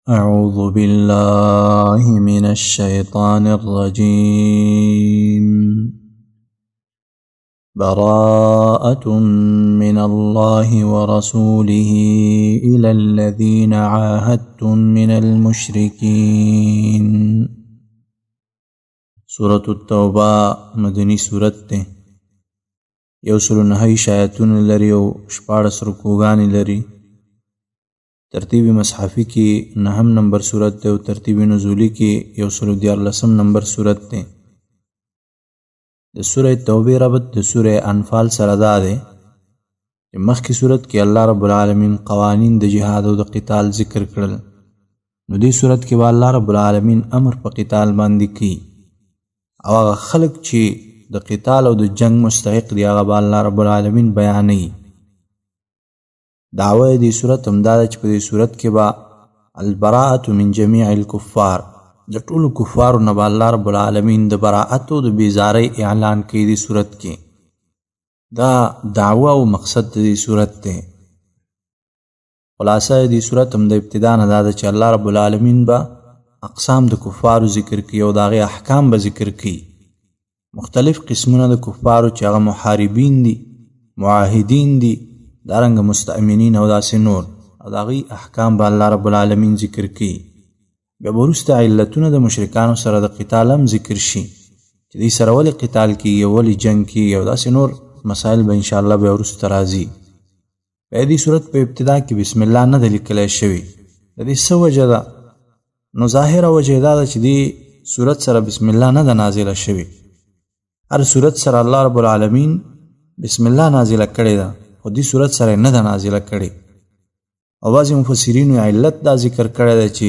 أعوذ بالله من الشيطان الرجيم. براءة من الله ورسوله إلى الذين عاهدتم من المشركين. سورة التوبة مدنی سورت ته. 109 آیاتونه لري او 14 رکوعان لري. ترتیب مصحفی کی 9 نمبر سورت ته او ترتیب نزولی کی 114 نمبر سورت ته. د سوره توبه ربط د سوره انفال سره ده. مخکې سورت کې الله رب العالمین قوانین د جهاد او د قتال ذکر کړل، نو دې سورت کې الله رب العالمین امر په قتال باندې کوي او هغه خلق چې د قتال او د جنگ مستحق دی هغه الله رب العالمین بیانوي. دعوه دې صورت هم دا ده چې په دې صورت کې به البراءة من جميع الكفار، د ټولو کفارو نه به الله رب العالمین د براءت او د بیزارۍ اعلان کوي. دې صورت کې دا دعوه او مقصد د دې صورت دی. خلاصه دې صورت هم د ابتدا نه دا ده چې الله رب العالمین به اقسام د کفارو ذکر کوي او د هغې احکام به ذکر کوي. مختلف قسمونه د کفارو چې هغه محاربین دي، معاهدین دي، دارنګه مستأمنین او داسې نور، او د هغوی احکام به الله رب العالمین ذکر کوي. بیا به وروسته علتونه د مشرکانو سره د قتال هم ذکر شي چې دوی سره ولې قتال کیږي، ولې جنګ کیږي، او داسې نور مسایل به انشاءالله بیا وروسته راځي. بیا دې صورت په ابتدا کې بسم الله نه ده لیکلی شوي. د دې څه وجه ده؟ نو ظاهره وجه دا ده چې دې صورت سره بسم الله نه ده نازله شوي. هر صورت سره الله رب العالمین بسم الله نازله کړې ده، خو دې صورت سره نه ده نازله کړې. او بعضې مفسرینو علت دا ذکر کړی ده چې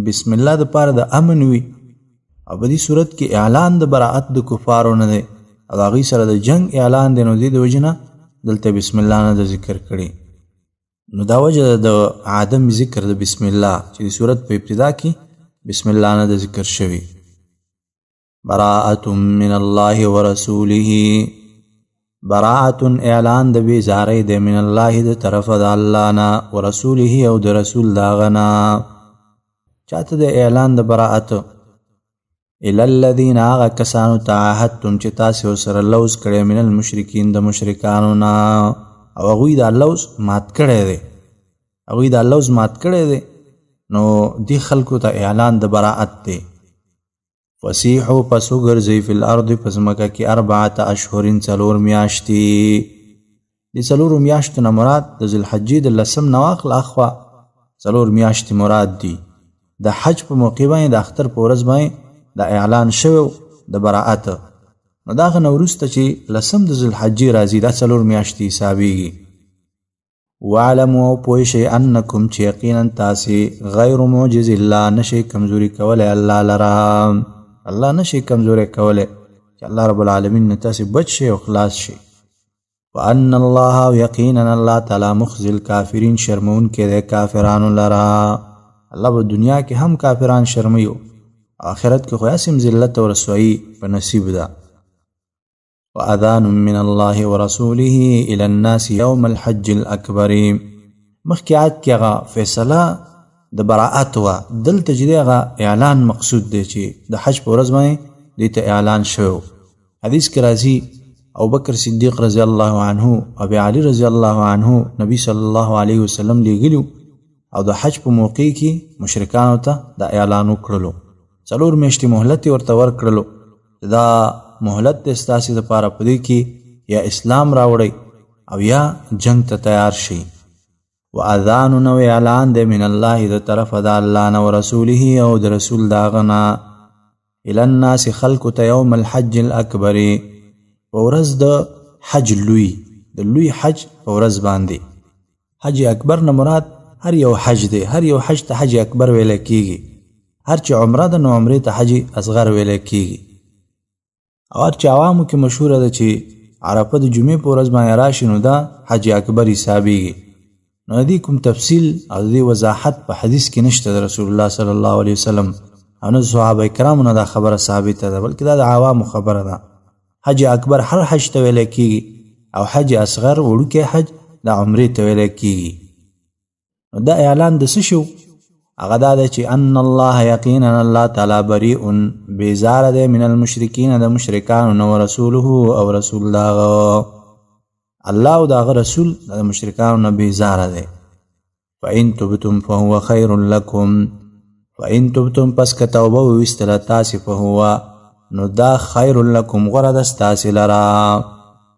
بسم الله د پاره د امن وي، او په دې صورت کې اعلان د براءت د کفارو نه دی او د هغوی سره د جنگ اعلان دی، نو دې د وجې نه دلته بسم الله نه ده ذکر کړې. نو دا وجه د عدم ذکر د بسم الله چې د صورت په ابتدا کې بسم الله نه ده ذکر شوي. براءة من الله ورسوله، براءة اعلان د بیزارۍ دی، من الله د طرفه د الله نه، ورسوله او د رسول د هغه نه. چاته د اعلان د براءت؟ الی الذین هغه کسانو ته عاهدتم چې تاسې ورسره لوز کړی، من المشرکین د مشرکانو نه، او هغوی دا لوز مات کړی دی، هغوی دا لوز مات کړی دی، نو دې خلکو ته اعلان د براءت دی. فسیحو پس وګرځئ فی الارض په ځمکه کې 4 اشهر 4 میاشتې. د 4 میاشتو نه مراد د ذوالحجې د 10 نه واخله اخوا 4 میاشتې مراد دي. د حج په موقع باندې د اختر په ورځ باندې د اعلان شوی د براءت، نو د هغه نه وروسته چې 10 د ذوالحجې راځي دا 4 میاشتې حسابېږي. واعلموا او پوه شئ انکم چې یقینا تاسې غیر معجز الله نشئ کمزوري کولی الله لره، الله نشي کمزوری کولی چې الله رب العالمین نه تاسې بچ شئ او خلاص شئ. وان الله یقینا الله تعالی مخزي الکافرین شرمونکی دی کافرانو لره. الله په دنیا کې هم کافران شرموي، آخرت کې خو یاسم ذلت او رسوایی په نصیب ده. واذان من الله ورسوله الى الناس يوم الحج الاکبر، مخکې آیت کې هغه فیصله د براءت وه، دلته چې دی هغه اعلان مقصود دی چې د حج په ورځ باندې دې ته اعلان شوی. حدیث کې راځي ابوبکر صدیق رضی الله عنه او علی رضی الله عنه نبی صلی الله علیه وسلم لیږلي او د حج په موقع کې مشرکانو ته دا اعلان وکړلو. 4 میاشتې مهلت یې ورته ورکړلو، دا مهلت دی ستاسې دپاره په دې کې یا اسلام راوړئ او یا جنگ ته تیار شئ. واذان نو اعلان دی من الله د طرفه د الله نه، ورسوله او د رسول د هغه نه، الی الناس خلکو ته یوم الحج الاکبر په ورځ د حج لوی، د لوی حج په ورځ باندې. حج اکبر نه مراد هر یو حج دی، هر یو حج ته حج اکبر ویلی کیږي، هر چې عمره ده نو عمرې ته حج اصغر ویلی کیږي. او هر چې عوامو کې مشهوره ده چې عرفه د جمعې په ورځ باندې راشي نو دا حج اکبر حسابېږي. نو دې کوم تفصیل او دې وضاحت په حدیث کې نشته د رسول الله صلی الله علیه وسلم او نه صحابه کرامو نه دا خبره ثابته ده، بلکې دا د عوامو خبره ده. حج اکبر هر حج ته ویلی کیږي او حج اصغر وړوکی حج د عمرې ته ویلی کیږي. نو دا اعلان د څه شو؟ هغه دا دی چې ان الله یقینا الله تعالی بریء بیزار دی من المشرکین د مشرکانو نه ورسوله او رسول داغه الله او داغه رسول د مشرکانو نه بیزار دی. فإن تبتم فهو خیر لکم فإن تبتم پس که توبه وویستله تاسې فهو نو دا خیر لکم غوره ده ستاسې لره.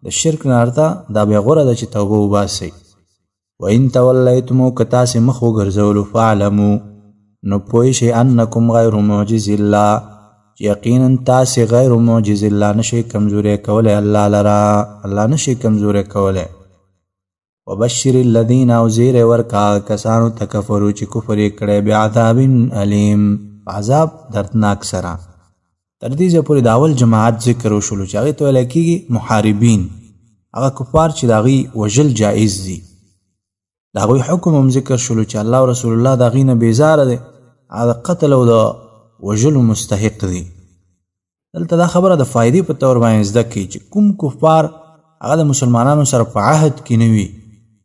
د شرک نه ارته دا بیا غوره ده چې توبه وباسئ. وإن تولیتم که تاسې مخ وګرځولو فاعلموا نو پوه شئ انکم غیر معجز الله چې یقینا تاسې غیر معجز الله نشئ کمزوری کولی الله لره. الله نشئ کمزوری کولی. وبشر الذین او زیر ورکا کسانو ته کفرو چې کفر یې کړی بعذاب علیم عذاب دردناک سره. تر دې ځایه پورې د اول جماعت ذکر وشولو چې هغې ته ویلی کېږي محاربین، هغه کفار چې د هغوی وژل جایز دي. د هغوی حکم هم ذکر شولو چې الله او رسول الله د هغوی نه بیزاره دی، هغه د قتل او د وژلو مستحق دي. دلته دا خبره د فایدې په طور باندې زده کړي چې کوم کفار هغه د مسلمانانو سره په عهد کې نه وي،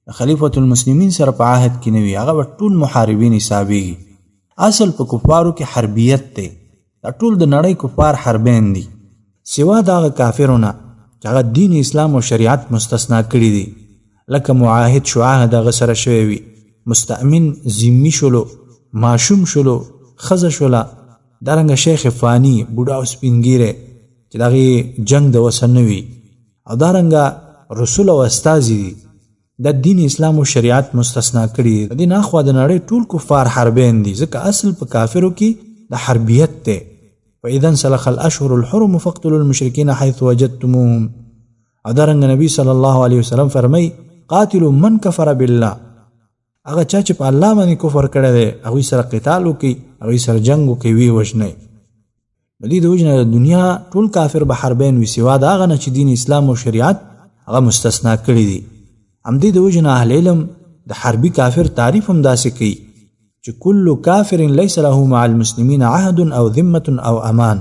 د خلیفة المسلمین سره په عهد کې نه وي، هغه به ټول محاربین حسابېږي. اصل په کفارو کې حربیت دی. دا ټول د نړۍ کفار حربین دي سوا د هغه کافرو نه چې هغه دین اسلام او شریعت مستثنا کړي دي، لکه معاهد شو، عهد هغه سره شوی وي، مستأمن ذمي شولو، ماشوم شولو، ښځه شوله، دارنګه شیخ فانی بوډا او سپینګیری چې د هغې جنګ د وسه نه وي، او دارنګه رسول او استازي دي. د دین اسلام او شریعت مستثنا کړي دي. د دې نه اخوا د نړۍ ټول کفار حربین دي، ځکه اصل په کافرو کې د حربیت دی. فإذا انسلخ الأشهر الحرم فاقتلوا المشركين حيث وجدتموهم. او دارنګه نبی صلی الله علیه وسلم فرمای قاتلوا من کفر بالله، هغه چا چې په الله باندې کفر کړی دی هغوی سره قتال وکړي، هغوی سره جنګ وکړي، ویې وژنئ. د دې د وجې نه د دنیا ټول کافر به حربین وي سوا د هغه نه چې دین اسلام او شریعت هغه مستثنا کړي دي. همدې د وجې نه اهل علم د حربي کافر تعریف هم داسې کوي چې کل کافر لیس له مع المسلمین عهد او ذمة او امان.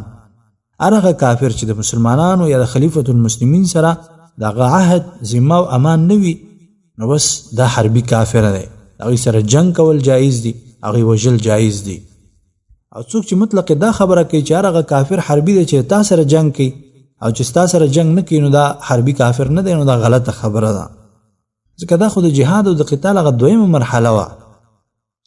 هغه کافر چې د مسلمانانو یا د خلیفة المسلمین سره دغه عهد، ذمه او امان نه وي، نو بس دا حربي کافر دی. هغوی سره جنګ کول جایز دي، هغوی وژل جایز دي. او څوک چې مطلق دا خبره کوي چې هغه کافر حربي دی چې تا سره جنګ کوي او چې ستا سره جنګ نه کوي نو دا حربي کافر نه دی، نو دا غلطه خبره ده. ځکه دا خو د جهاد او د قتال هغه دویمه مرحله وه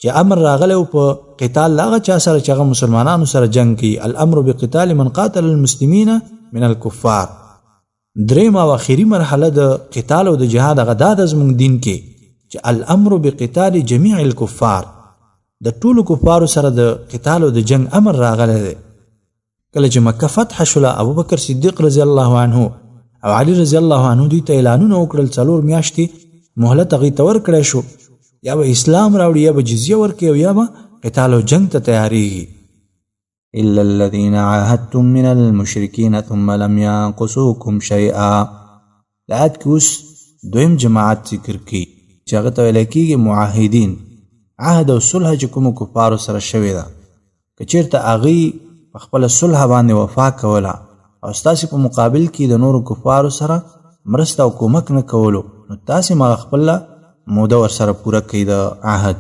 چې امر راغلی و په قتال هغه چا سره چې هغه مسلمانانو سره جنګ کوي. الامر بقتال من قاتل المسلمین من الكفار. درېیمه او اخري مرحله د قتال او د جهاد هغه دا د زموږ دین کې چې الامر بقتال جمیع الكفار، د ټولو کفارو سره د قتال او د جنگ امر راغلی دی. کله چې مکه فتح شوله، ابوبکر صدیق رضی الله عنه او علی رضی الله عنه دوی ته اعلانونه وکړل، 4 میاشتې مهلت هغوی ته ورکړی شو، یا به اسلام راوړي، یا به جزیه ورکوي، او یا به قتال او جنگ ته تیاریږي. الا الذين عاهدتم من المشركين ثم لم ينقصوكم شيئا. د آیت کې اوس دویم جماعت ذکر کړي چې هغه ته ویلی کېږي معاهدین. عهد او صلح چې کومو کفارو سره شوې ده، که چېرته هغوی په خپله صلح باندې وفا کوله او ستاسې په مقابل کې د نورو کفارو سره مرسته او کومک نه کولو، نو تاسې مغه خپله موده ورسره پوره کوي د عهد.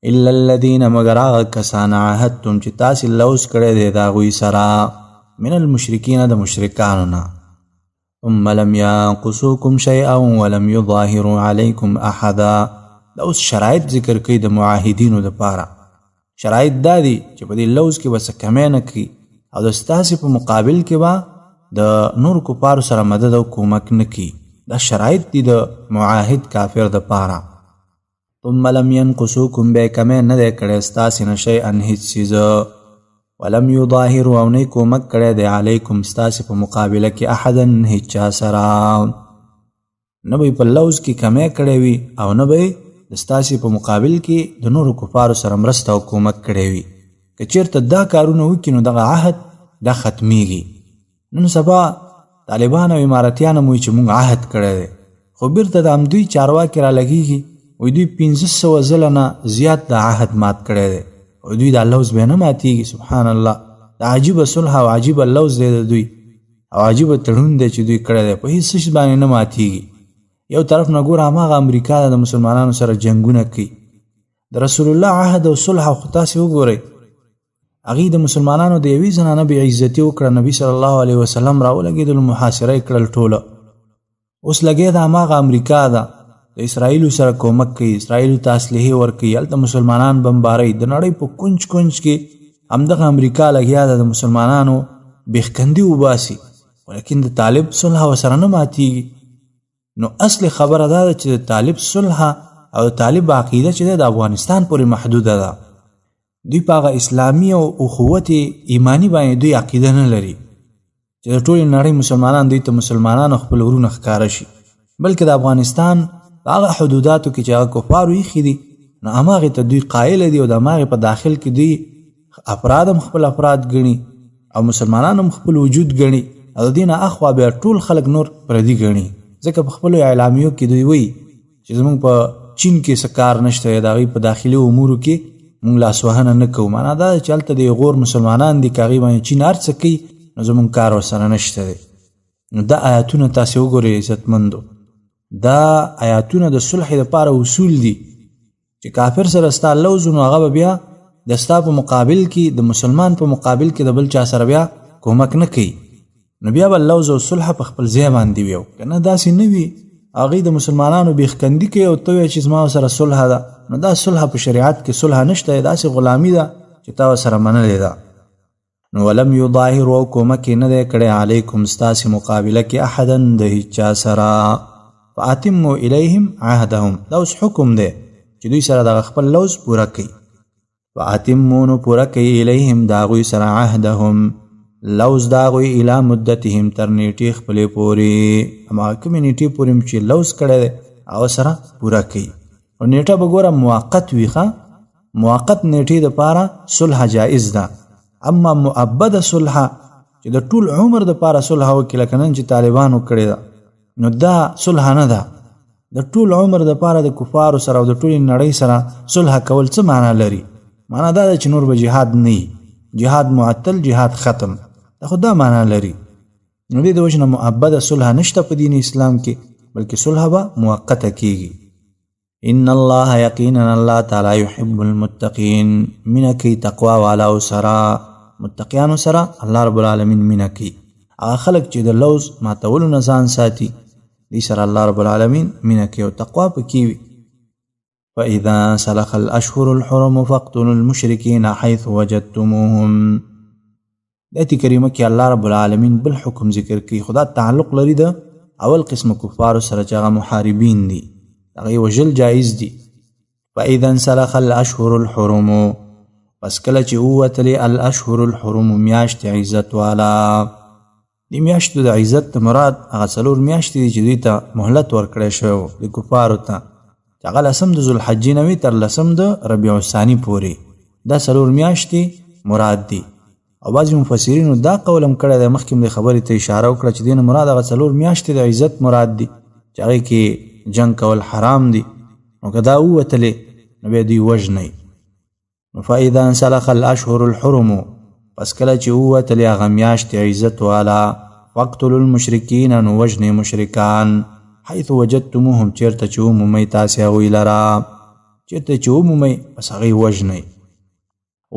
الا الذین مگر هغه کسان عاهدتم چې تاسې لوز کړی دی د هغوی سره من المشرکین د مشرکانو نه، ثم لم ينقصوكم شيئا ولم يظاهروا عليكم احدا. دا اوس شرایط ذکر کوي د معاهدینو دپاره. شرایط دا دي چې په دې لوز کې به څه کمی نه کوي او د ستاسې په مقابل کې به د نورو کفارو سره مدد او کومک نه کوي. دا شرایط دي د معاهد کافر دپاره. ثم لم ينقصوكم بیا کمی نه دی کړی ستاسې نه شیئا هېڅ څیزه، ولم یظاهروا او نه کومک کړی دی علیکم ستاسې په مقابله کې احدا هېڅ چا سره. نه به په لوز کې کمی کړی وي او نه به د ستاسې په مقابل کې د نورو کفارو سره مرسته او کومک کړی وي. که چېرته دا کارونه وکړي نو دغه عهد دا ختمیږي. نن سبا طالبان او امارتیان هم وایي چې موږ عهد کړی دی، خو بیرته د همدوی چارواکي رالګېږي، وایي دوی 1500 ځله نه زیات د عهد مات کړی دی، او دوی دا لوز بیا نه ماتېږي. سبحان الله، دا عجیبه صلح او عجیبه لوز دی د دوی، او عجیبه تړون دی چې دوی کړی دی، په هېڅ شي باندې نه ماتېږي. یو طرف نه ګوره هماغه امریکا د مسلمانانو سره جنګونه کوي، د رسول الله عهد او صلح خو تاسې وګورئ هغې د مسلمانانو د یوې زنانه بې عزتي وکړه، نبي صلی الله علیه وسلم راولګېدل، محاصره یې کړل ټوله. اوس لګیا د هماغه امریکا ده، د اسرائیلو سره کومک کوي، اسرائیلو ته اسلحې ورکوي، هلته مسلمانان بمباروي. د نړۍ په کنج کنج کې همدغه امریکا لګیا ده د مسلمانانو بیخکندي وباسي، ولیکن د طالب صلح ورسره نه ماتېږي. نو اصل خبره دا ده چې د طالب صلح او د طالب عقیده چې ده د افغانستان پورې محدوده ده. دوی په هغه اسلامي او اخوت ایمانی باندې دوی عقیده نه لري چې د ټولې نړۍ مسلمانان دوی ته مسلمانان خپل ورونه ښکاره شي، بلکې د افغانستان په هغه حدوداتو کې چې هغه کفارو ایښي دي نو هماغې ته دوی قایله دي او د هماغې په داخل کې دوی افراد هم خپل افراد ګڼي او مسلمانان هم خپل وجود ګڼي او د دې نه اخوا بیا ټول خلک نور پردي ګڼي. ځکه په خپلو اعلامیو کې دوی وایي چې زموږ په چین کې څه کار نشته، د هغوی په داخلي امورو کې مونږ لاسوهنه نه کوو. معنا دا ده چې هلته د غور مسلمانان دي که هغې باندې چین هر څه کوي نو زموږ کار ورسره نشته دی. نو دا آیاتونه تاسې وګورئ عزتمندو، دا آیاتونه د صلح دپاره اصول دي چې کافر سره ستا لوز نو هغه به بیا د ستا په مقابل کې د مسلمان په مقابل کې د بل چا سره بیا کومک نه کوي، نو بیا به لوز او صلح په خپل ځای باندې وي. که نه داسې نه وي هغوی د مسلمانانو بیخکندي کوي او ته وایې چې زما سره صلح ده، نو دا صلح په شریعت کې صلح نشته، داسې غلامي ده چې تا ورسره منلې ده. نو ولم یظاهروا او کومک یې نه دی کړی علیکم ستاسې مقابله کې احدا د هیچ چا سره. فاتموا الیهم عهدهم، دا اوس حکم دی چې دوی سره دغه خپل لوز پوره کوي. فاتموا نو پوره کوي الیهم د هغوی سره عهدهم لوز د هغوی الی مدتهم تر نیټې خپلې پورې، هماغه کومې نیټې پورې چې لوز کړی دی هغه سره پوره کوي. او نیټه به ګوره موقت وي، موقت نیټې دپاره صلح جایز ده، اما مؤبده صلح چې د ټول عمر دپاره صلح وکړي لکه نن چې طالبانو کړې ده نو دا صلح نه ده. د ټول عمر دپاره د کفارو سره او د ټولې نړۍ سره صلح کول څه معنا لري؟ معنا دا ده چې نور به جهاد نه وي، جهاد معطل، جهاد ختم، دا خو دا معنا لري. نو دې د وجې نه مؤبده صلح نشته په دین اسلام کې، بلکې صلح به موقته کیږي. ان الله یقینا الله تعالی یحب المتقین، مینه کوي تقوا والاو سره، متقیانو سره الله رب العالمین مینه کوي. هغه خلک چې د لوز ماتولو نه ځان ساتي دې سره الله رب العالمین مینه کوي او تقوا پکې وي. فاذا سلخ الاشهر الحرم فاقتلوا المشرکین حيث وجدتموهم. د آیت کریمه کې الله رب العالمین بل حکم ذکر کوي، خدا تعلق لري د اول قسم کفارو سره چې هغه محاربین دي، هغه وژل جایز دي. فاذا انسلخ الاشهر الحرم، پس کله چې ووتلې الاشهر الحرم میاشت عزت والا، دې میاشتو د عزت مراد هغه څلور میاشتې دي چې دوی ته مهلت ورکړی شوی د کفارو ته، چې هغه لسم د ذوالحجې نه وي تر لسم د ربیع الثاني پورې، دا څلور میاشتې مراد دي. او بعضې مفسرینو دا قول هم کړی دی، مخکې د خبرې ته اشاره وکړه چې دې نه مراد هغه څلور میاشتې د عزت مراد دي چې هغې کې جنگ کول حرام دي. نو که دا ووتلې نو بیا دوی وژنئ. فاذا انسلخ الاشهر الحرم، پس کله چې ووتلې هغه میاشتې عزت والا، فاقتلوا المشرکین، نو وژنئ مشرکان، حیث وجدتموهم، چېرته چې ومومئ تاسې هغوی لره، چېرته چې ومومئ پس هغوی وژنئ.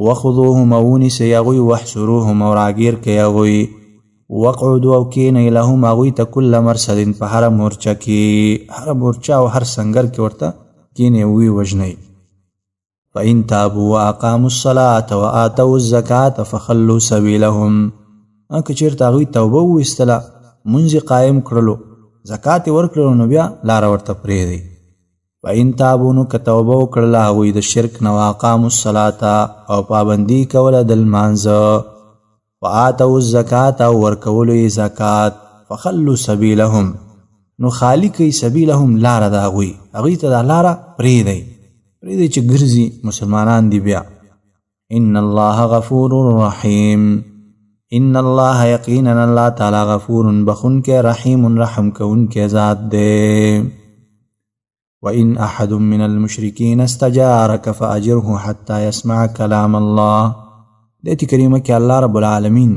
وخذوهم او ونیسئ هغوی، واحصروهم او راګیر کئ هغوی، واقعدوا او کینئ لهم هغوی ته کل مرصد، په هره مورچه کې، هره مورچه او هر سنګر کې ورته کینئ او وی وژنئ. فإن تابوا وأقاموا الصلاة وآتوا الزکاة فخلوا سبیلهم، که چېرته هغوی توبه وویستله، منځ قایم کړلو، زکات یې ورکړلو، نو بیا لاره ورته پرېږدئ. فإن تابوا، نو که توبه وکړله هغوی د شرک نه، وأقاموا الصلاة او پابندي کوله د لمانځه، وآتوا الزکاة او ورکولو یې زکات، فخلوا سبیلهم، نو خالی کوي سبیلهم لاره د هغوی، هغوی ته دا لاره پرېږدئ چې ګرځي مسلمانان دي بیا. ان الله غفور رحیم، ان الله یقینا الله تعالی غفور بخون کے، رحیم رحم کون کے ذات دے. وَإِنْ أَحَدٌ مِّنَ الْمُشْرِكِينَ اسْتَجَارَكَ فَأَجِرْهُ حَتَّى يَسْمَعَ كَلَامَ اللَّهِ. دې کریمه کې الله رب العالمین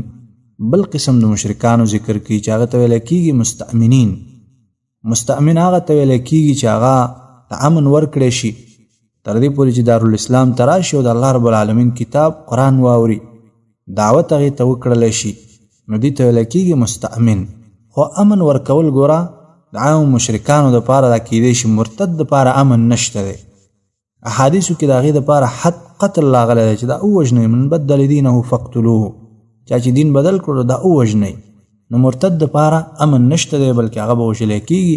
بل قسم د مشرکانو ذکر کوي چې هغه ته ویل کېږي مستأمنین. مستأمن هغه ته ویل کېږي چې هغه ته امن ورکړی شي تر دې پورې چې دارالاسلام ته راشي او د الله رب العالمین کتاب قرآن واوري، دعوت هغې ته وکړلی شي، نو دې ته ویلی کېږي مستأمن. خو امن ورکول ګوره د عام مشرکانو دپاره دا کیدی شي، مرتد دپاره امن نشته دی. احادیثو کې د هغې دپاره حد قتل راغلی دی چې دا ووژنئ، من بدل دینه فاقتلوه، چا چې دین بدل کړو دا ووژنئ. نو مرتد دپاره امن نشته دی، بلکې هغه به وژلی کېږي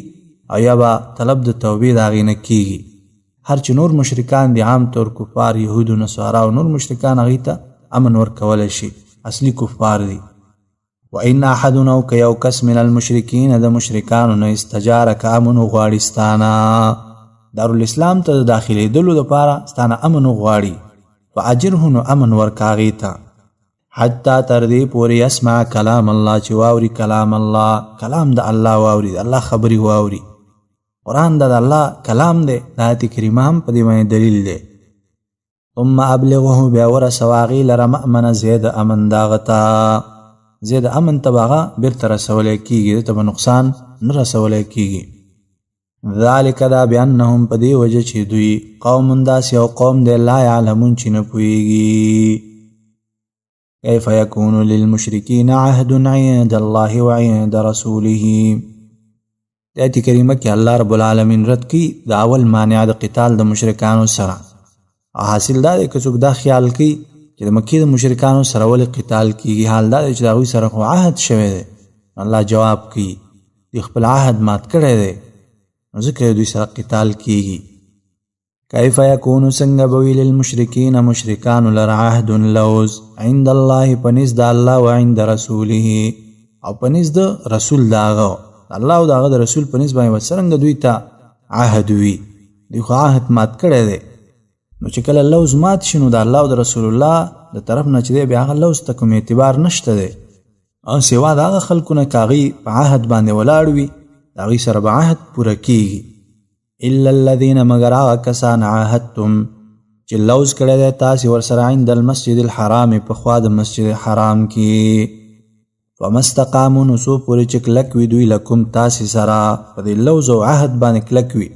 او یا به طلب د توبې د هغې نه کېږي. هر چې نور مشرکان دي، عام طور کفار، یهود و نصارا او نور مشرکان، هغې ته امن ورکولی شي، اصلي کفار دي. وإن أحد او که یو کس من المشرکین د مشرکانو نه استجارک امن وغواړي ستانه دارالاسلام ته د داخلېدلو دپاره ستانه امن وغواړي، فاجره نو امن ورکه هغې ته، حتی تر دې پورې یسمع کلام الله چې واوري کلام الله، کلام د الله واوري، د الله خبرې واوري. قرآن د الله کلام دی، د آیت کریمه هم په دې باندې دلیل دی. ثم ابلغه بیا ورسوه هغې لره مأمنه ځای د امن د هغه ته، ځای د امن ته به هغه بیرته رسولی کېږي، دې ته به نقصان نه رسولی کېږي. ذلک دا بأنهم په دې وجه چې دوی قوم داسې یو قوم دی لا یعلمون چې نه پوهېږي. کیف یکون للمشرکین عهد عند الله وعند رسوله. د آیت کریمه کې الله رب العالمین رد کوي د اول مانع د قتال د مشرکانو سره، او حاصل دا دی که څوک دا خیال کوي چې د مکې د مشرکانو سره ولې قتال کېږي، حال دا دی چې د هغوی سره خو عهد شوی دی. الله جواب کوي دوی خپل عهد مات کړی دی، نو ځکه دوی سره قتال کېږي. کیف یکونو څنګه به وي للمشرکین مشرکانو لره عهد لوز عند الله په نزد د الله و عند رسوله او په نزد د رسول د هغه، الله او د هغه د رسول په نزد باندې به څرنګه دوی ته عهد وي، دوی خو عهد مات کړی دی. نو چې کله لوز مات شي نو د الله او د رسول الله د طرف نه چې دی بیا هغه لوز ته کوم اعتبار نشته دی، او سوا د هغه خلکو نه که هغوی په عهد باندې ولاړ وي د هغوی سره به عهد پوره کېږي. الا الذین مگر هغه کسان عاهدتم چې لوز کړی دی تاسې ورسره عند المسجد الحرام په خوا د مسجد حرام کې، فما استقاموا نو څو پورې چې کلک وي دوی لکم تاسې سره په دې لوز او عهد باندې کلک وي،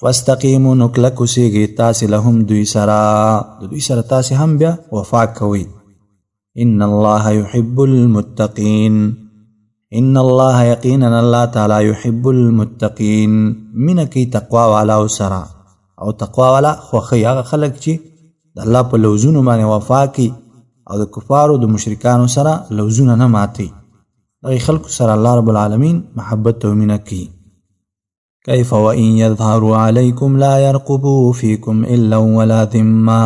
فاستقیموا نو کلک اوسېږئ تاسې لهم دوی سره، د دوی سره تاسې هم بیا وفا کوئ. ان الله يحب المتقین، ان الله یقینا الله تعالی يحب المتقین، مینه کوي تقوا والاو سره، او تقوا والا خوښوي هغه خلک چې د الله په لوزونو باندې وفا کوي او د کفارو د مشرکانو سره لوزونه نه ماتي، دغې خلکو سره الله رب العالمین محبت او مینه کوي. کیف وان یظهروا علیکم لا یرقبوا فیکم الا ولا ذمه.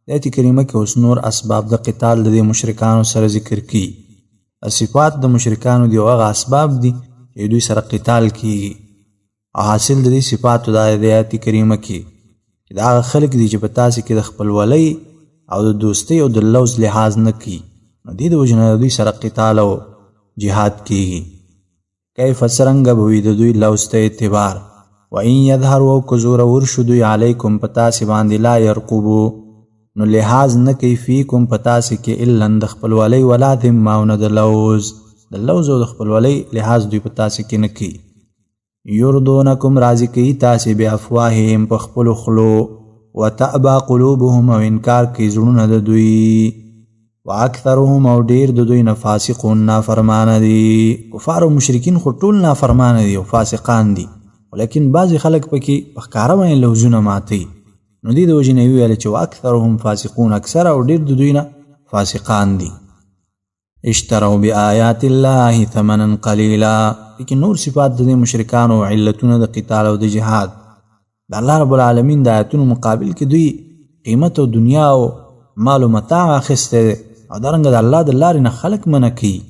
د آیت کریمه کې اوس نور اسباب د قتال د دې مشرکانو سره ذکر کی. صفات د مشرکانو دی هغه اسباب دي چې دوی سره قتال کیږي، او حاصل د دې صفاتو د آیت کریمه کې چې دا هغه خلک دي چې په تاسې کې د خپلولۍ او د دوستۍ او د لوز لحاظ نه کوي، نو دې د وجې نه د دوی سره قتال او جهاد کیږي. کیف څرنګه به وي د دوی لوز ته اعتبار، وان یظهروا او که زورور شو دوی علیکم په تاسې باندې لا یرقبو نو لحاظ نه کوي فیکم په تاسې کې الا د خپلولۍ ولا ذمه او نه د لوز، د لوز او د خپلولۍ لحاظ دوی په تاسې کې نه کوي. یردونکم راضي کوي تاسې بافواههم په خپلو خلو، وتأبى قلوبهم او انکار کوي زړونه د دوی، واکثرهم او ډیر د دوی نه فاسقون نافرمانه دي. کفار او مشرکین خو ټول نافرمانه دي او فاسقان دي، ولیکن بعضې خلک پکې په ښکاره باندې لوزونه ماتوي، نو دې د وجې نه ویل چې واکثرهم فاسقون، اکثر او ډیر د دوی نه فاسقان دي. اشتروا بآیات الله ثمنا قلیلا. لیکن نور صفات د دې مشرکانو او علتونه د قتال او د جهاد د الله رب العالمین د آیاتونو مقابل کې دوی قیمت او دنیا او مال و متاع اخیستی دی، او دارنګه د الله د لارې نه خلک منع کوي.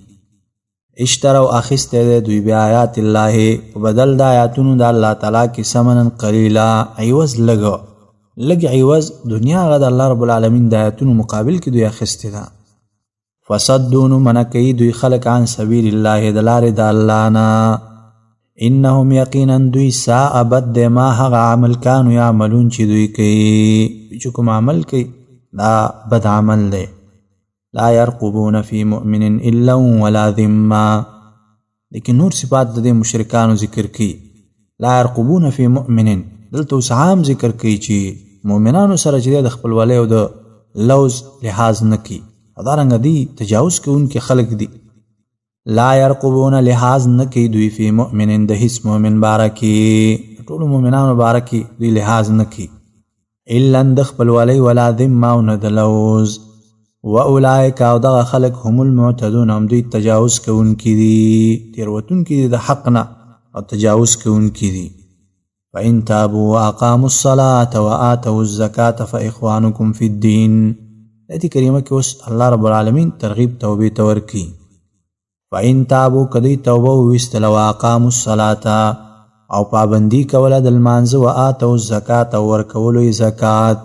اشتروا اخیستی دی دوی بآیات الله په بدل د آیاتونو د الله تعالی کې ثمنا قلیلا، عوض لږ عوض دنیا هغه د الله رب العالمین د آیاتونو مقابل کې دوی اخیستی ده. فصدون منع کوي دوی خلق عن سبیل الله د لارې د الله نه، انهم یقینا دوی ساء بد دی ما هغه عمل کانو یعملون چې دوی کوي، چې کوم عمل کوي دا بد عمل دی. لا يرقبون فی مؤمن الا ولا ذمه. لیکن نور صفات د دې مشرکانو ذکر کوي. لا يرقبون فی مؤمن، دلته اوس عام ذکر کوي چې مؤمنانو سره چې د خپلوالۍ او د لوز لحاظ نه کوي او دارنګه دی تجاوز کوونکي خلک دي. لا يرقبون لحاظ نه کوي دوی فی مؤمن د هیڅ مؤمن باره کې، ټولو مؤمنانو باره کې دوی لحاظ نه کوي، الا د خپلوالۍ ولا ذمه او نه د لوز. واولئک او دغه خلک هم المعتدون هم دوی تجاوز کوونکي دي، تېروتونکي دي د حق نه او تجاوز کوونکي دي. فإن تابوا وأقاموا الصلاة وآتوا الزكاة فإخوانكم في الدين. آیت کریمه کې اوس الله رب العالمین ترغیب توبې ته ورکوي. فإن تابوا کدی توبه وویستله وأقاموا الصلاة او پابندي کوله د لمانځه وآتوا الزکاة او ورکولو یې زکات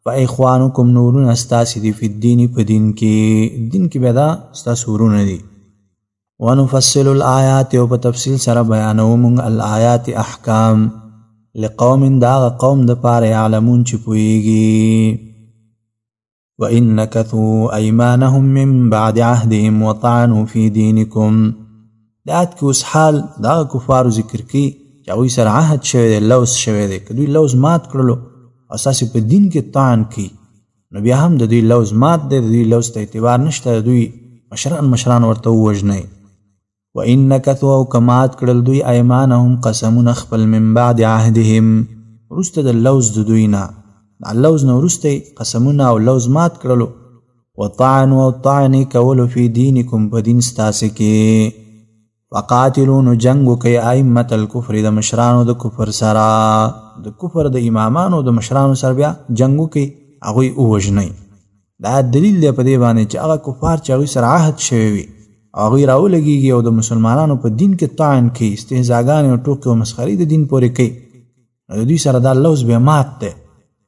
فإخوانکم نورون ستاسې دي فی الدین په دین کې، دین کې بیا دا ستاسو ورونه دي. ونفصل الآیات او په تفصیل سره بیانوو موږ الآیات احکام لقوم داغ قوم د پاره یعلمون چې پوهیږي. وإن نکثوا أیمانهم من بعد عهدهم وطعنوا فی دینکم. د آیت کې اوس حال داغ کفارو ذکر کی چې هغوی سره عهد شوی دی، لوز شوی دی، که دوی لوز مات کړلو او ستاسې په دین کې طعن کوي نو بیا هم د دوی لوز مات دی، د دوی لوز ته اعتبار نشته، د دوی مشران ورته ووژنئ. وإن نکثوا او کمات کړل دوی ایمانهم قسمونه خپل من بعد عهدهم وروسته د لوز د دوی نه، د لوز نه وروسته قسمونه او لوز مات کړلو. وطعنوا او طعنې کولو فی دینکم په دین ستاسې کې. وقاتلوا نو جنګ وکئ ائمة الکفر د مشرانو د کفر سره، د کفر د امامانو د مشرانو سره بیا جنګ وکئ، هغوی ووژنئ. دا دلیل دی په دې باندې چې هغه کفار چې هغوی سره عهد شوی وي هغوی راولګېږي او د مسلمانانو په دین کې طعن کوي، استهزاګانې او ټوکې او مسخرې د دین پورې کوي، نو د دوی سره دا لوز بیا مات دی.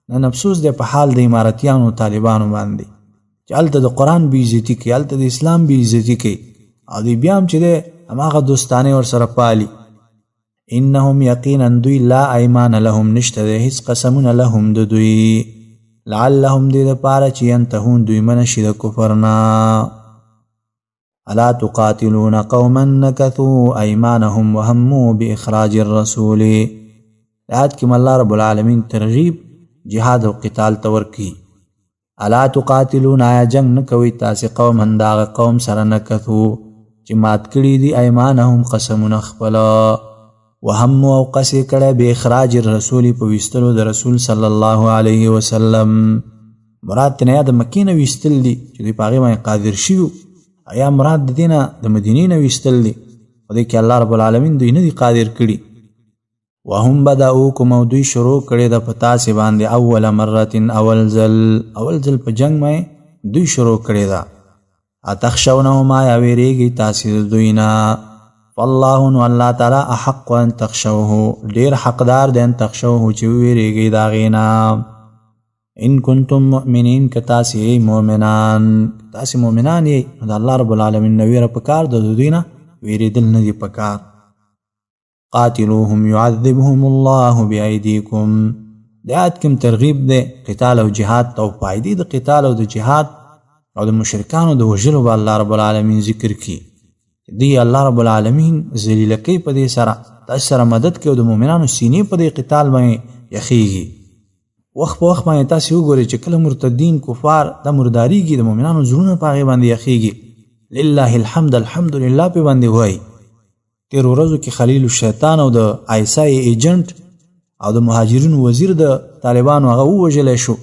نن افسوس دی په حال د امارتیانو او طالبانو باندې چې هلته د قرآن بېعزتي کوي، هلته د اسلام بېعزتي کوي او دوی بیا هم چې دی هماغه دوستانې ورسره پالي. انهم یقینا دوی لا ایمان لهم نشته دی هیڅ قسمونه لهم د دوی، لعلهم دې دپاره چې ینتهون دوی منع شي د کفر نه. الا تقاتلون قوما نکثوا ایمانهم وهموا باخراج الرسول. آیات کې الله رب العالمین ترغیب جهاد او قتال ته ورکوي. الا تقاتلون آیا جنگ نه کوئ تاسې قوما دغه قوم سره نکثوا چې مات کړي دي ایمانهم قسمونه خپله، وهموا او قصې کړی باخراج الرسول په ویستلو د رسول صلی الله علیه وسلم. مراد ترې د مکې نه ویستل دي چې دوی په هغې باندې قادر شوي، یا مراد د دې نه د مدینې نه ویستل دي په دې کې الله رب العالمین دوی نه دي قادر کړي. وهم بدأوکم او دوی شروع کړې ده په تاسې باندې اول مرة اول ځل په جنګ باندې دوی شروع کړې ده. اتخشونهم یا ویریږئ تاسې د دوی نه، فالله نو الله تعالی احق ان تخشوه ډېر حقدار دی ان تخشوه چې ویریږئ د هغې نه. ان کنتم مؤمنین که تاسې مؤمنان، تاسې مؤمنان یې نو د الله رب العالمین نه ویره پکار ده، د دوی نه ویرېدل نه دي پکار. قاتلوهم يعذبهم الله بأيديكم. د آیت کې ترغیب دی قتال او جهاد ته، او فایدې د قتال او د جهاد او د مشرکانو د وژلو به الله رب العالمین ذکر کړي. دی الله رب العالمین ذلیله کوي په دې سره، تاسې سره مدد کوي او د مؤمنانو سینې په دې قتال باندې یخیږي. وخت په وخت باندې تاسې وګورئ چې کله مرتدین کفار دا مرداریږي د مؤمنانو زړونه په هغې باندې یخیږي. لله الحمد الحمدلله پې باندې وایي. تېرو ورځو کې خلیل الشیطان او د آیسای ایجنټ او د مهاجرینو وزیر د طالبانو هغه ووژلی شو.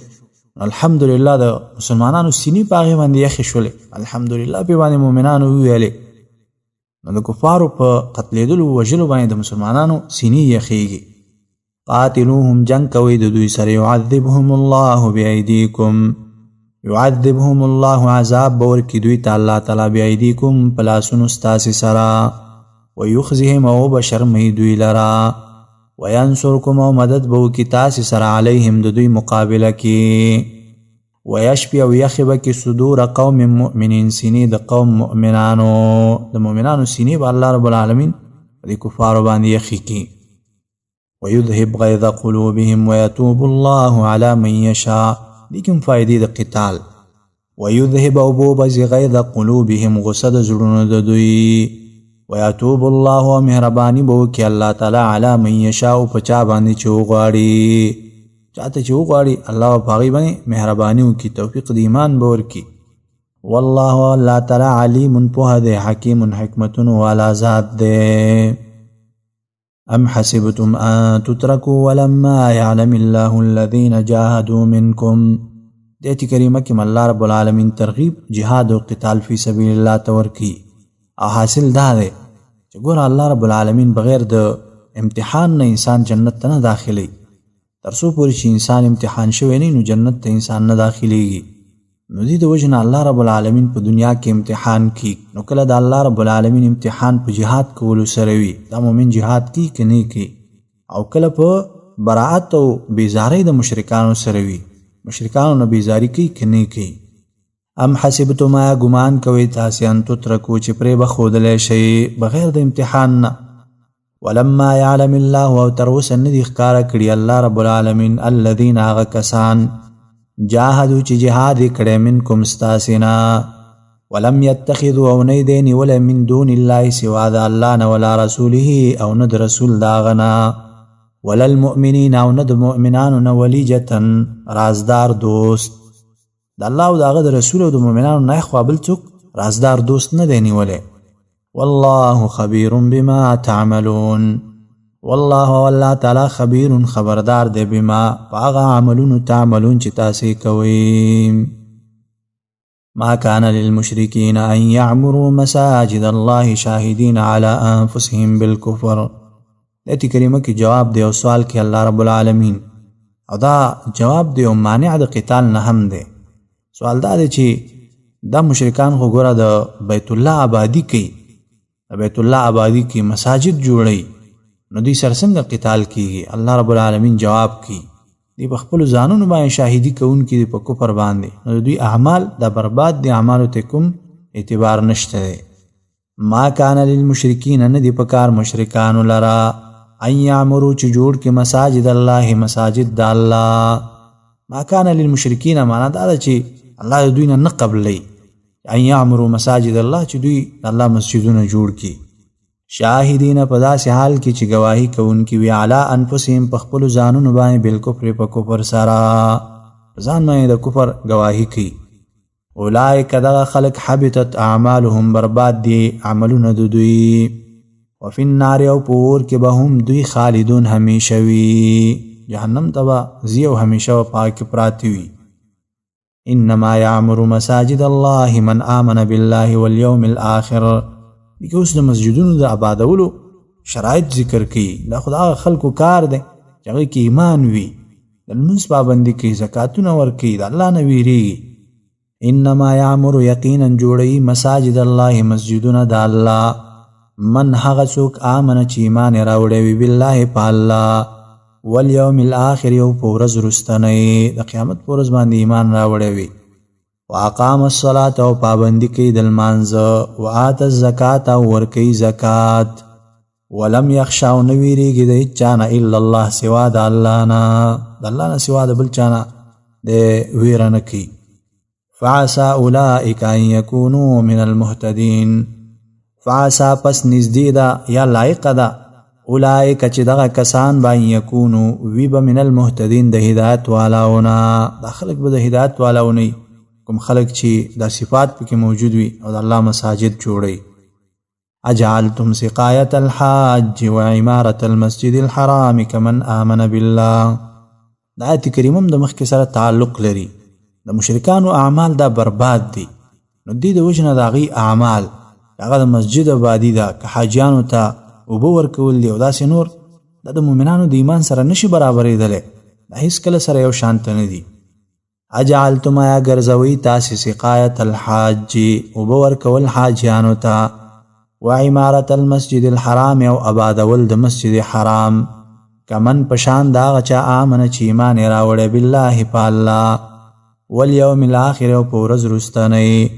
الحمدلله د مسلمانانو سینې په هغې باندې یخې شولې، الحمدلله پې باندې مؤمنانو وویلې. نو د کفارو په قتلېدلو وژلو باندې د مسلمانانو سینې یخېږي. قاتلوهم جنگ کوي د دوی سره، يعذبهم الله بأيديكم، يعذبهم الله عذاب به ورکړي دوی ته الله تعالی بأيديكم په لاسونو ستاسې سره، ويخزهم او به شرموي دوی لره، وینصرکم او مدد به وکړي تاسې سره علیهم د دوی مقابله کې، ویشفي او یخي به کړي صدور قوم مؤمنین سینې د قوم مؤمنانو، د مؤمنانو سینې به الله رب العالمین د کفارو باندې یخي کړي. ويذهب غيظ قلوبهم ويتوب الله على من يشاء. دي کوم فائدې د قتال. ويذهب او بوبز غيظ قلوبهم غصه د زړونو د دوی، ويتوب الله مهرباني به وکړي الله تعالی على من يشاء په چا باندې چې وغواړي. چاته چې وغواړي الله په هغې باندې مهرباني وکړي، توفیق د ایمان به ورکړي. والله الله تعالی علیم پوهه دی، حکیم حکمتونو والا ذات دی. ام حسبتم ان تتركوا ولما يعلم الله الذين جاهدوا منكم. د آیت کریمه کې الله رب العالمین ترغیب جهاد او قتال فی سبیل الله ته ورکړي، او حاصل دا دی چې ګوره الله رب العالمین بغیر د امتحان نه انسان جنت ته نه داخلي. تر څو پورې چې انسان امتحان شوی نه نو جنت ته انسان نه داخليږي. نو دې د وجه نه الله رب العالمین په دنیا کې امتحان کی. نو کله د الله رب العالمین امتحان په جهاد کولو سره وي، دا مؤمن جهاد کی که نه کی، او کله په براءت او بیزاری د مشرکانو سره وي، مشرکانو نه بیزاری کی که نه کی. ام حسبتم آیا ګمان کوئ تاسې ان تترکو چې پرې بښودلی شئ بغیر د امتحان نه. ولما يعلم الله او تر اوسه نه دي ښکاره کړي الله رب العالمین الذین هغه کسان جاهدو چې جهاد یې کړی منکم ستاسې نه، ولم یتخذوا او نه دی نیولی من دون الله سوا د الله نه، ولا رسوله او نه د رسول د هغه نه، ولا المؤمنین او نه د مؤمنانو نه، ولیجة رازدار دوست. د الله او د هغه د رسول او د مؤمنانو نه خوا بل څوک رازدار دوست نه دی نیولی. والله خبیر بما تعملون. والله والله تعالی خبیر خبردار دی بما پاغه عملونو تعملون چې تاسې کوئ. ما كان للمشركين ان يعمروا مساجد الله شاهدين على انفسهم بالكفر. دې کریمه کې جواب دی او سوال کې الله رب العالمین، او دا جواب دی او مانع د قتال نه هم دی. سوال دا دی چې دا مشرکان خو ګوره د بیت الله آبادی کوي، بیت الله آبادی کی مساجد جوړی، نو دوی سره څنګه قتال کیږي؟ الله رب العالمین جواب کی دی په خپل ځانونو باندې شاهدی کوونکي په کفر باندې، نو دوی اعمال دا برباد دي، اعمالو ته کوم اعتبار نشته دی. ما کان للمشرکین نه دی په کار مشرکانو لرا ان یعمروا چې جوړ کې مساجد الله مساجد د الله. ما کان للمشرکین معنا دا چې الله دوی نه قبلې ان یعمروا مساجد الله چې دوی الله مسجدونه جوړ کی، شاهدین په داسې حال کې چې گواهی کوونکي وي علی انفسهم په خپلو ځانونو باندې بالکفر په کفر سره، ځان باندې د کفر گواهی کوي. اولئک دغه خلق حبطت اعمالهم برباد دي عملونه د دوی، وفي النار او په اور کې به هم دوی خالدون همیشه وي، جهنم ته به ځي او همیشه پاک پراته وي. انما يعمر مساجد الله من آمن بالله واليوم الآخر. دغه اوس د مسجدونو د آبادولو شرایط ذکر کړي، دا خدای خلکو کار دی چې هغه کې ایمان وي، د لمونځ پابندي کوي، زکاتونه ورکوي، د الله نه ویریږي. انما يعمر یقینا جوړوي مساجد الله مسجدونه د الله من هغه څوک آمن چې ایمان یې راوړی وي بالله په الله، والیوم الاخر او په ورځ وروستنۍ د قیامت په ورځ باندې ایمان راوړی وي. واقام الصلاة او پابندي کوي د لمانځه، وآت الزکات او ورکوي زکات، ولم یخشا او نه ویریږي د هېچ چا نه الا الله سوا د الله نه، د الله نه سوا د بل چا نه د ویره نه کوي. فعسى اولئک ان یکونوا من المهتدین. فعسى پس نږدې ده یا لایقه ده اولئک چې دغه کسان به یکونو وی به من المهتدین د هدایت والاونه، دا خلک به د هدایت والاونه کوم خلق چې دا صفات پکې موجود وي او د الله مساجد جوړي. اجعلتم سقایة الحاج وعمارة المسجد الحرام كمن آمن بالله. دا آیت کریمه د مخکې سره تعلق لري، د مشرکانو اعمال دا برباد دي، نو دې د وجه نه د هغوی اعمال هغه د مسجد آبادي ده که حاجیانو ته اوبه ورکول دي او داسې نور، دا د مؤمنانو د ایمان سره نشي برابرېدلی، دا هېڅکله سره یو شانته نه دي. اجعلتم آیا ګرځوئ تاسې سقایة الحاج اوبه ورکول حاجیانو ته، وعمارة المسجد الحرام او آبادول د مسجد حرام، کمن پشان د هغه چا آمنه چې ایمان یې راوړی بالله په الله، والیوم الاخر او په ورځ وروستنۍ،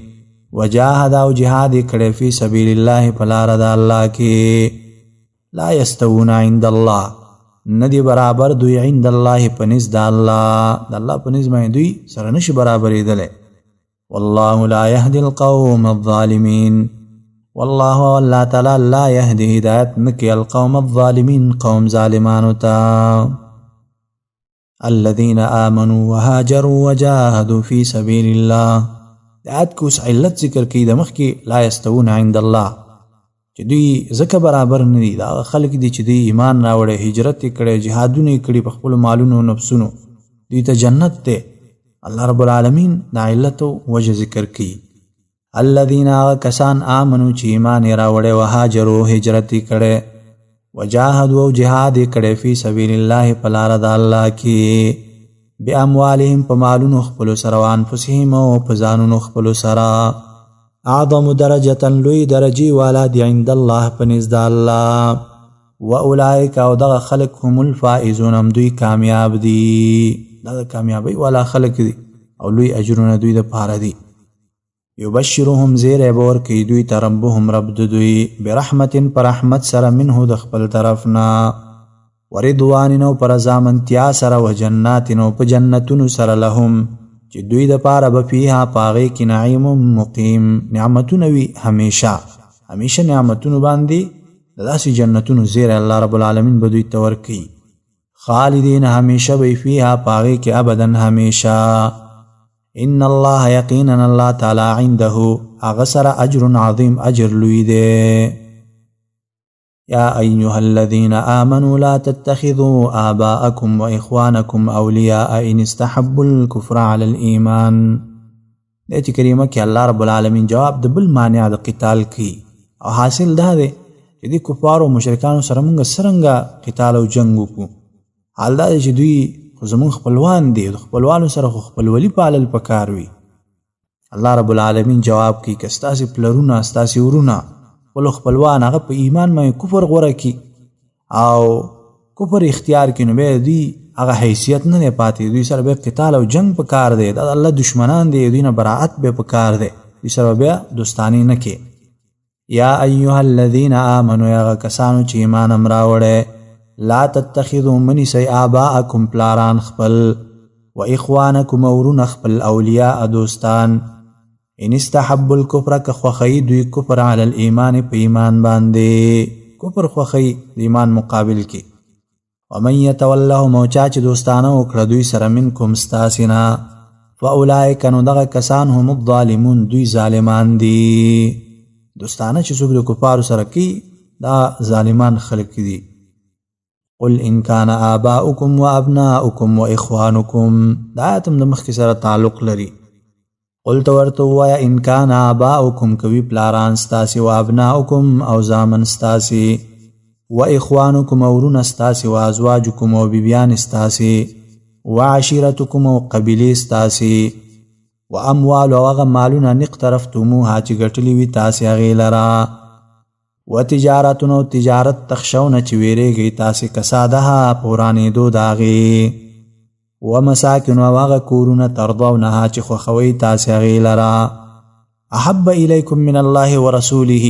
وجاهد او جهاد یې کړی فی سبیل الله په لاره د الله کې. لا یستوون عند الله ندی برابر دوی عند الله په نزد د الله، د الله په نزد باندې دوی سره نشي برابرېدلی. والله لا یهدي القوم الظالمین. والله الله تعالی لا یهدي هدایت نکي القوم الظالمین قوم ظالمانو ته. الذين آمنوا وهاجروا وجاهدوا في سبيل الله. د آیت کې اوس علت ذکر کوي د مخکې لا یستوون عند الله چې دوی ځکه برابر نه دي. دا خلک دي چې دوی ایمان راوړی، هجرت یې کړی، جهادونه یې کړي په خپلو مالونو او نفسونو، دوی ته جنت دی. الله رب العالمین د علت وجه ذکر کوي. الذین هغه کسان آمنو چې ایمان یې راوړی، وهاجروا هجرت یې کړی، وجاهدوا او جهاد یې کړی فی سبیل الله په لاره د الله کې، باموالهم په مالونو خپلو سره، وانفسهم او په ځانونو خپلو سره، اعظم درجة لوی درجې والا دی عند الله په نزد الله، واولئک او دغه خلق هم الفائزون هم دوی کامیاب دي. دغه کامیابی والا خلق دي او لوی اجرونه دوی د پاره دي. یبشرهم زیری به ورکوي دوی ته ربهم رب د دوی برحمت پر رحمت سره منه د خپل طرفنا، ورضوان او پر رضامندتیا سره، وجنات او په جنتونو سره، لهم چې دوی د پاره به فیها پاغې کې نعیم مقیم نعمتونه وي، همیشه نعمتونو باندې د داسې جنتونو زیری الله رب العالمین به دوی ته ورکوي. خالدین همیشه به فیها پاغې کې ابدا همیشه. ان الله یقینا الله تعالی عنده اغسر اجر عظیم اجر لوی دے. یا ایها الذین آمنوا لا تتخذوا آباءکم واخوانکم اولیاء ان استحبوا الكفر علی الایمان. دې کریمه کې الله رب العالمین جواب د بل مانع د قتال کی او حاصل دا دی چې د کفار او مشرکانو سره موږ څنګه قتال او جنگ وکړو. حال دا چې دوی خو زمون خپلوان دي، د خپلوانو سره خو خپلولي پالل پکار وي. الله رب العالمین جواب کوي که ستاسې پلرونه ستاسې ورونه خپلو خپلوان هغه په ایمان باندې کفر غوره کي او کفر اختیار کړي، نو بیا دوی هغه حیثیت نه دی پاتې، دوی سره بیا قتال او جنگ پکار دی. دا الله دشمنان دي، دوی نه براعت بیا پکار دی، دوی سره بیا دوستاني نه کې. یا ایها الذین آمنوا یا کسانو چې ایمان هم راوړی، لا تتخذوا منسی آباءکم پلاران خپل، و اخوانکم ورون خپل، اولیاء دوستان، ان استحبوا الكفر که خوخی دوی کفر علی الایمان په ایمان باندې، کفر خوخی د ایمان مقابل کې. ومن یتولهم او چا چې دوستانه وکړه دوی سره منکم ستاسینا، فاولئک نو دغه کسان هم الظالمون دوی ظالمان دي. دوستانه چې څوک د کفارو سره کوي دا ظالمان خلک دي. قل ان كان آباؤكم وابناؤكم واخوانكم، دا آیت هم د مخکې سره تعلق لري. قل ته ورته ووایه ان كان آباؤكم کوي پلاران ستاسې، وابناؤكم او زامن ستاسې، واخوانكم او ورونه ستاسې، وازواجكم او بیبیان ستاسې، وعشیرتكم او قبیلې ستاسې، واموال او هغه مالونه نقترفتموها چې ګټلي وي تاسې هغې لره، وتجارتونو تجارت تخشون چې ویریږئ تاسې کسادها په ورانېدو د هغې، ومساکن او هغه کورونه ترضونها چې خوښوئ تاسې هغې لره، احب الیکم من الله ورسوله،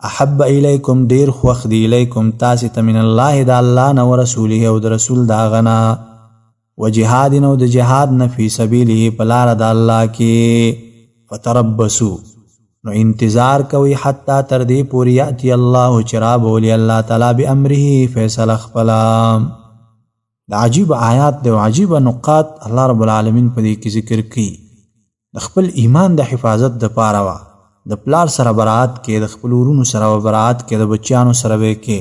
احب الیکم ډیر خوښ دی الیکم تاسې ته من الله د الله نه، ورسوله او د رسول د هغه نه، وجهاد او د جهاد نه، فی سبیله په لاره د الله کې، فتربصوا نو انتظار کوي، حتی تر دې پورې یأتی الله چې رابولي الله تعالی بامره فیصله خپله. د عجیب آیات دی او عجیب نقاط الله رب العالمین په دې کې ذکر کوي. د خپل ایمان د حفاظت د پاره وا د پلار سره برات کې، د خپل ورونو سره برات کې، د بچیانو سره به کې،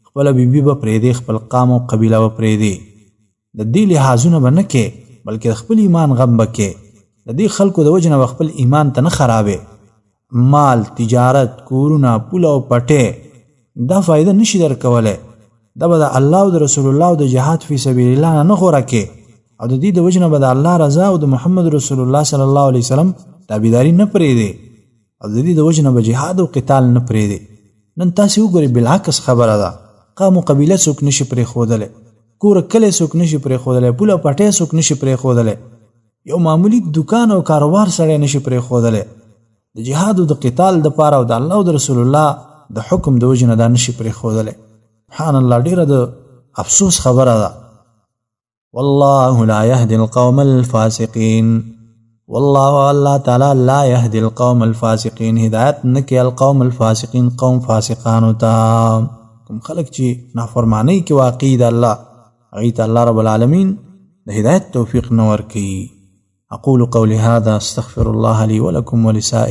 خپل بیبي به پرېږدي، خپل قام او قبیله به پرېږدي، د دې لحاظونه به نه کې بلکې د خپل ایمان غم به کې. د دې خلکو د وجه نه خپل ایمان ته نه خرابې، مال، تجارت، کورونه، پوله او پټې دا فایده نشي درکولی. دا به د الله او د رسول الله او د جهاد فی سبیل الله نه غوره کې او د دې د وجه نه به د الله رضا او د محمد رسول الله صلی الله علیه وسلم تابعداري نه پرېږدي او د دې د وجه نه به جهاد او قتال نه پرېږدي. نن تاسې وګورئ بالعکس خبره ده، قام او قبیله څوک نشي پرېښودلی، کور کلی څوک نشي پرېښودلی، پوله پټی څوک نشي پرېښودلی، یو معمولی دکان او کاروبار سړی نشي پرېښودلی. د جهاد او د قتال د پاره او د الله او د رسول الله د حکم د وجه نه دا نشي پرېښودلی. سبحان الله، ډیره د افسوس خبره ده. والله لا يهدي القوم الفاسقين، والله الله تعالی لا يهدي القوم الفاسقين، هدایت نه کوي القوم الفاسقين قوم فاسقانو ته، کوم خلک چې نافرمانی کې واقع د الله هغې ته الله رب العالمین د هدایت توفیق نه ورکوي. اقول قولي هذا استغفر الله لي ولكم ولسائر